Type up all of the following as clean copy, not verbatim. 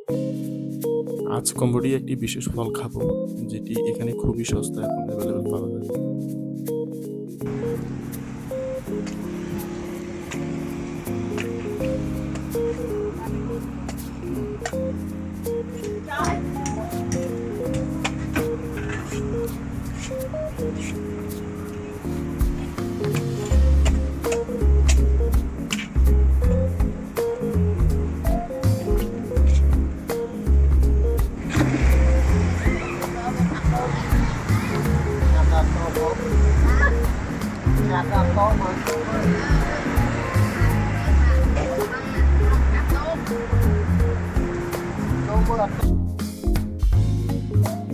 আজ কম্বোডিয়া একটি বিশেষ ফল খাবো, যেটি এখানে খুবই সস্তা এবং অ্যাভেলেবেল পাওয়া যায়।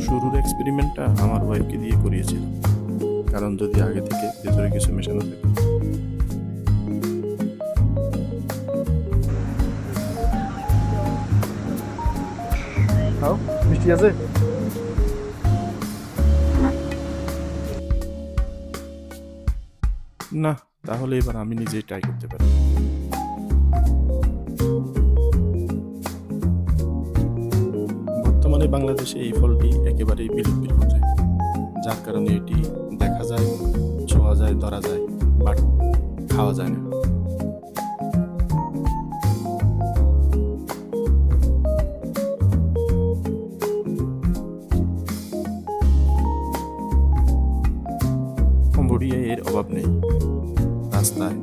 শুরুর এক্সপেরিমেন্টটা আমার ওয়াইফকে দিয়ে করিয়েছিলাম, কারণ যদি আগে থেকে ভেতরে কিছু মেশানো থাকে। খাও, মিষ্টি আছে? না, তাহলে এবার আমি নিজেই ট্রাই করতে পারি। বর্তমানে বাংলাদেশে এই ফলটি একেবারেই বিলুপ্তির পথে, যার কারণে এটি দেখা যায়, ছোঁয়া যায়, ধরা যায়, বাট খাওয়া যায় না। কম্বোডিয়ায় এর অভাব নেই। রাস্তায়,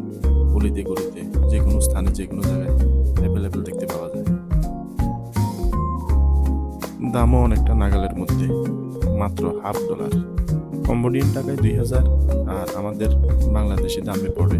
গলিতে গলিতে, যে কোনো স্থানে, যে কোনো জায়গায় অ্যাভেলেবেল দেখতে পাওয়া যায়। দামও অনেকটা নাগালের মধ্যে, মাত্র $50। কম্বোডিয়ান টাকায় 2000, আর আমাদের বাংলাদেশি দামে পড়ে